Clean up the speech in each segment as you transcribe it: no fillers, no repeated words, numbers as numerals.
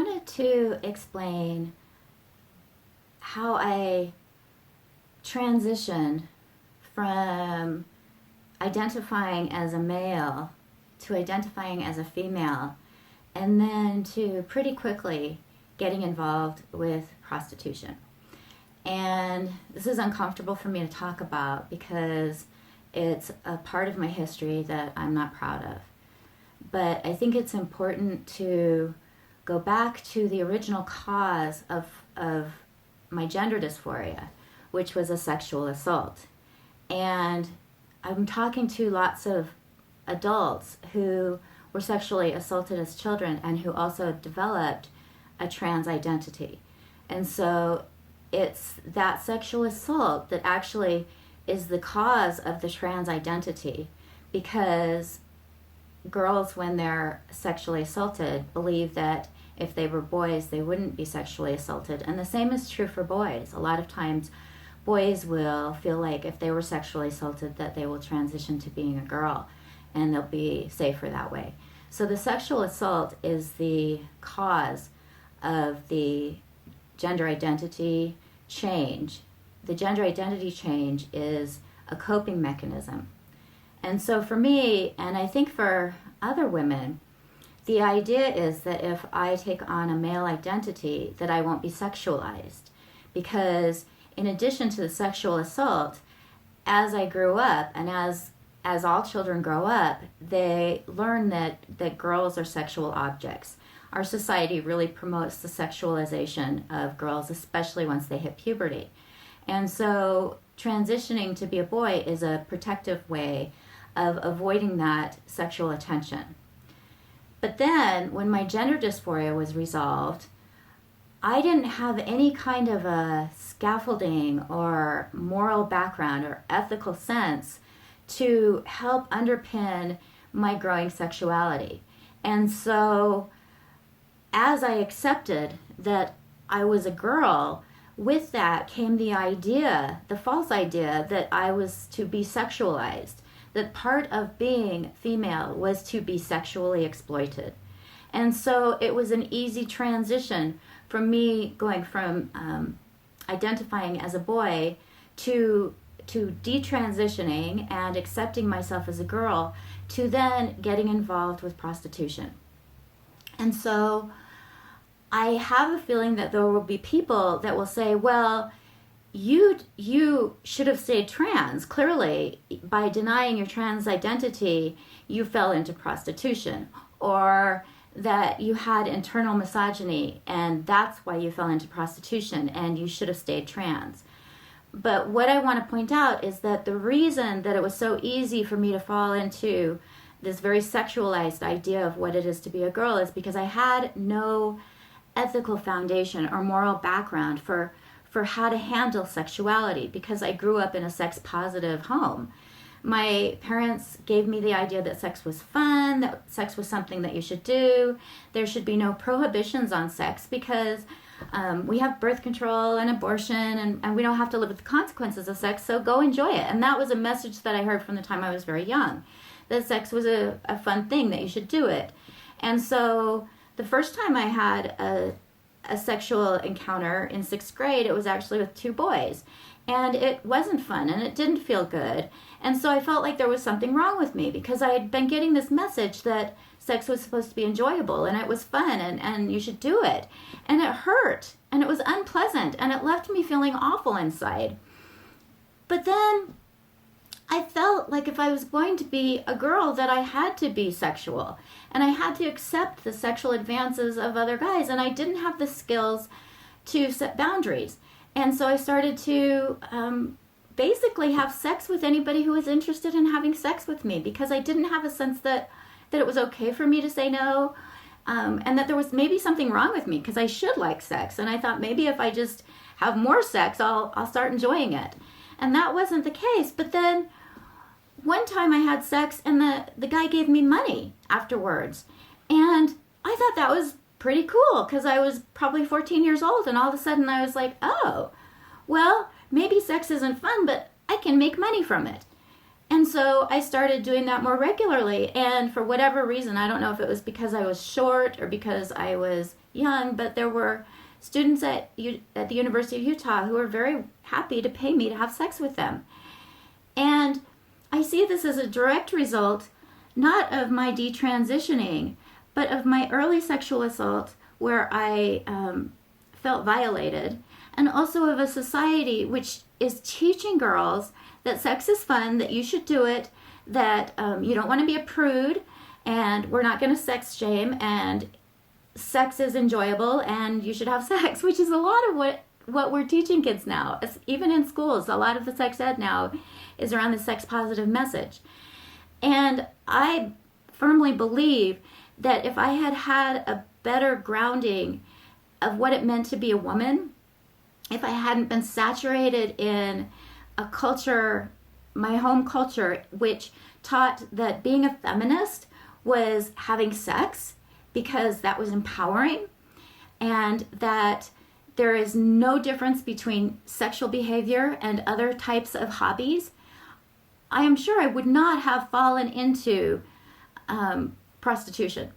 wanted to explain how I transitioned from identifying as a male to identifying as a female, and then to pretty quickly getting involved with prostitution. And this is uncomfortable for me to talk about because it's a part of my history that I'm not proud of. But I think it's important to go back to the original cause of my gender dysphoria, which was a sexual assault. And I'm talking to lots of adults who were sexually assaulted as children and who also developed a trans identity. And so it's that sexual assault that actually is the cause of the trans identity, because girls, when they're sexually assaulted, believe that if they were boys, they wouldn't be sexually assaulted. And the same is true for boys. A lot of times, boys will feel like if they were sexually assaulted, that they will transition to being a girl, and they'll be safer that way. So the sexual assault is the cause of the gender identity change. The gender identity change is a coping mechanism. And so for me, and I think for other women, the idea is that if I take on a male identity, that I won't be sexualized. Because in addition to the sexual assault, as I grew up, and as all children grow up, they learn that girls are sexual objects. Our society really promotes the sexualization of girls, especially once they hit puberty. And so transitioning to be a boy is a protective way of avoiding that sexual attention. But then when my gender dysphoria was resolved, I didn't have any kind of a scaffolding or moral background or ethical sense to help underpin my growing sexuality. And so as I accepted that I was a girl, with that came the idea, the false idea, that I was to be sexualized, that part of being female was to be sexually exploited. And so it was an easy transition for me going from identifying as a boy to detransitioning and accepting myself as a girl, to then getting involved with prostitution. And so I have a feeling that there will be people that will say, well, you should have stayed trans. Clearly, by denying your trans identity, you fell into prostitution. Or that you had internal misogyny, and that's why you fell into prostitution, and you should have stayed trans. But what I want to point out is that the reason that it was so easy for me to fall into this very sexualized idea of what it is to be a girl is because I had no ethical foundation or moral background for how to handle sexuality, because I grew up in a sex-positive home. My parents gave me the idea that sex was fun, that sex was something that you should do. There should be no prohibitions on sex because we have birth control and abortion, and we don't have to live with the consequences of sex, so go enjoy it. And that was a message that I heard from the time I was very young, that sex was a fun thing, that you should do it. And so the first time I had a sexual encounter in 6th grade, it was actually with 2 boys. And it wasn't fun, and it didn't feel good. And so I felt like there was something wrong with me, because I had been getting this message that sex was supposed to be enjoyable, and it was fun, and you should do it. And it hurt, and it was unpleasant, and it left me feeling awful inside. But then I felt like if I was going to be a girl, that I had to be sexual, and I had to accept the sexual advances of other guys, and I didn't have the skills to set boundaries. And so I started to basically have sex with anybody who was interested in having sex with me, because I didn't have a sense that it was okay for me to say no, and that there was maybe something wrong with me, because I should like sex. And I thought maybe if I just have more sex, I'll start enjoying it. And that wasn't the case. But then one time I had sex, and the guy gave me money afterwards. And I thought that was pretty cool, because I was probably 14 years old, and all of a sudden I was like, oh, well, maybe sex isn't fun, but I can make money from it. And so I started doing that more regularly. And for whatever reason, I don't know if it was because I was short or because I was young, but there were students at the University of Utah who were very happy to pay me to have sex with them. And I see this as a direct result, not of my detransitioning, but of my early sexual assault where I felt violated, and also of a society which is teaching girls that sex is fun, that you should do it, that you don't want to be a prude, and we're not going to sex shame, and sex is enjoyable, and you should have sex, which is a lot of what we're teaching kids now. Even in schools, a lot of the sex ed now is around the sex positive message. And I firmly believe that if I had had a better grounding of what it meant to be a woman, if I hadn't been saturated in a culture, my home culture, which taught that being a feminist was having sex because that was empowering, and that there is no difference between sexual behavior and other types of hobbies, I am sure I would not have fallen into prostitution.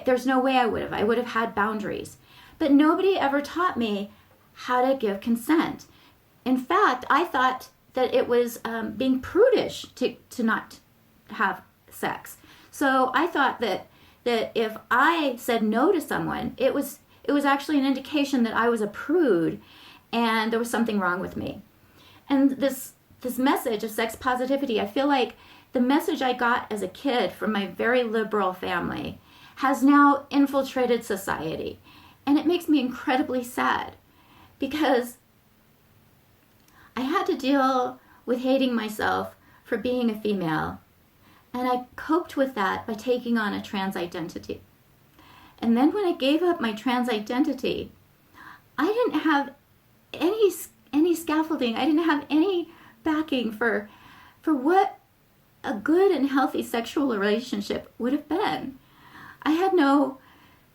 There's no way I would have. I would have had boundaries. But nobody ever taught me how to give consent. In fact, I thought that it was being prudish to not have sex. So I thought that if I said no to someone, it was actually an indication that I was a prude and there was something wrong with me. And this message of sex positivity, I feel like the message I got as a kid from my very liberal family has now infiltrated society. And it makes me incredibly sad because I had to deal with hating myself for being a female. And I coped with that by taking on a trans identity. And then when I gave up my trans identity, I didn't have any scaffolding. I didn't have any backing for what a good and healthy sexual relationship would have been. I had no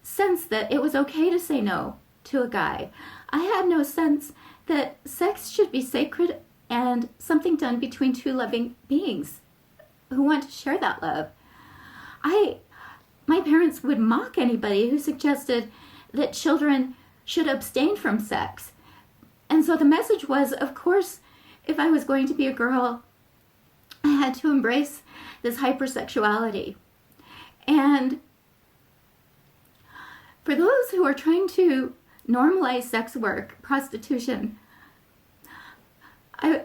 sense that it was okay to say no to a guy. I had no sense that sex should be sacred and something done between two loving beings who want to share that love. My parents would mock anybody who suggested that children should abstain from sex. And so the message was, of course, if I was going to be a girl, I had to embrace this hypersexuality. And for those who are trying to normalize sex work, prostitution, I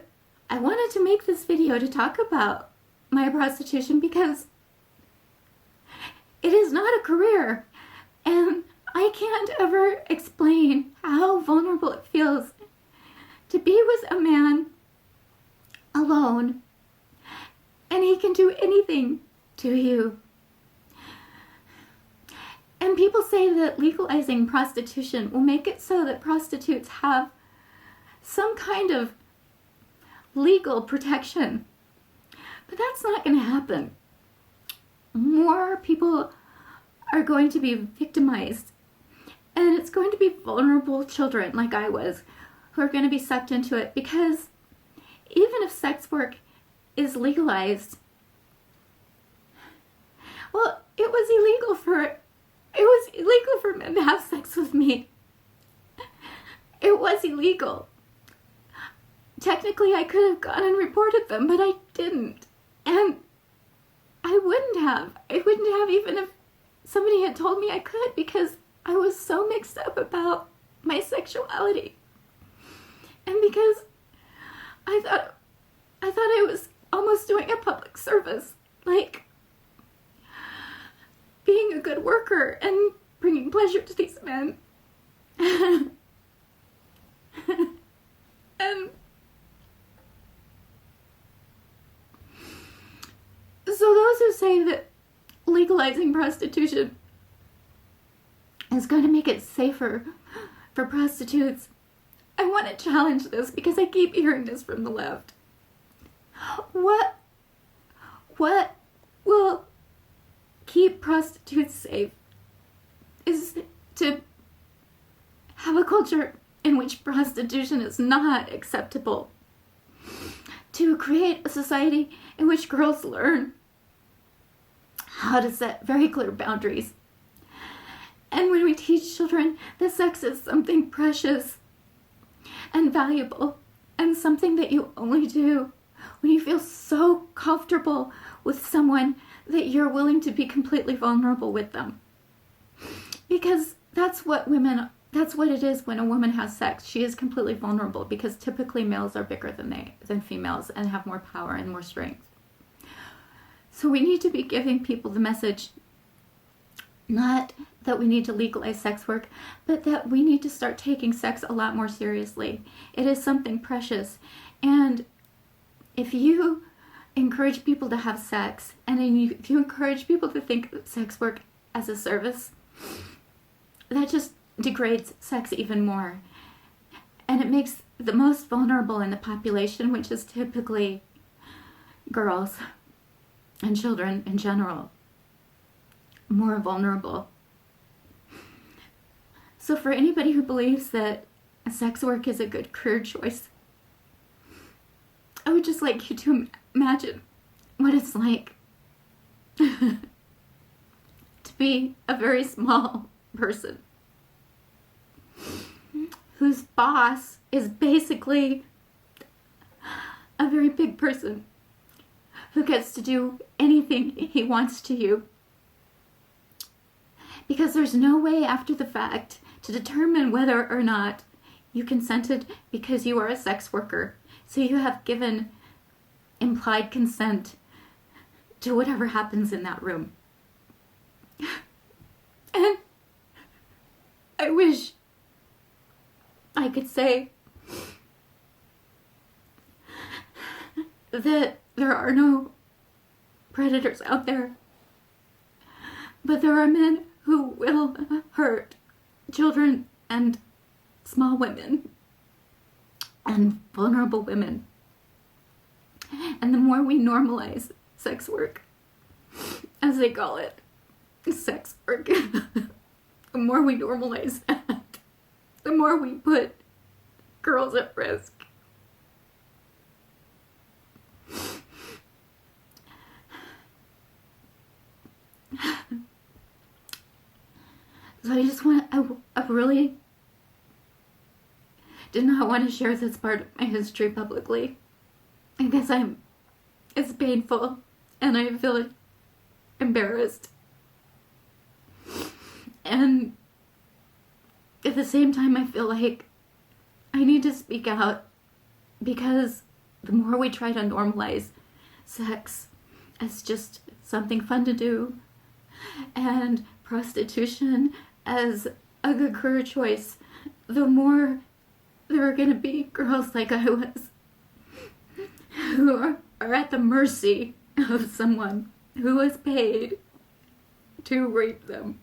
wanted to make this video to talk about my prostitution because it is not a career, and I can't ever explain how vulnerable it feels to be with a man alone, and he can do anything to you. And people say that legalizing prostitution will make it so that prostitutes have some kind of legal protection. But that's not going to happen. More people are going to be victimized, and it's going to be vulnerable children like I was who are going to be sucked into it, because even if sex work is legalized, well, it was illegal for men to have sex with me. It was illegal. Technically, I could have gone and reported them, but I didn't. And I wouldn't have even if somebody had told me I could, because I was so mixed up about my sexuality. And because I thought I was almost doing a public service, like being a good worker and bringing pleasure to these men. And so those who say that legalizing prostitution is going to make it safer for prostitutes, I want to challenge this, because I keep hearing this from the left. What will keep prostitutes safe is to have a culture in which prostitution is not acceptable, to create a society in which girls learn how to set very clear boundaries. And when we teach children that sex is something precious and valuable and something that you only do when you feel so comfortable with someone that you're willing to be completely vulnerable with them. Because that's what it is when a woman has sex. She is completely vulnerable because typically males are bigger than females and have more power and more strength. So we need to be giving people the message, not that we need to legalize sex work, but that we need to start taking sex a lot more seriously. It is something precious. And if you encourage people to have sex, and if you encourage people to think of sex work as a service, that just degrades sex even more. And it makes the most vulnerable in the population, which is typically girls and children in general, more vulnerable. So for anybody who believes that sex work is a good career choice, I would just like you to imagine what it's like to be a very small person whose boss is basically a very big person who gets to do anything he wants to you. Because there's no way after the fact to determine whether or not you consented because you are a sex worker. So you have given implied consent to whatever happens in that room. And I wish I could say that there are no predators out there, but there are men who will hurt children and small women and vulnerable women. And the more we normalize sex work, as they call it, sex work, the more we normalize that, the more we put girls at risk. So I really did not want to share this part of my history publicly because it's painful and I feel embarrassed. And at the same time, I feel like I need to speak out because the more we try to normalize sex as just something fun to do and prostitution as a good career choice, the more there are going to be girls like I was who are at the mercy of someone who is paid to rape them.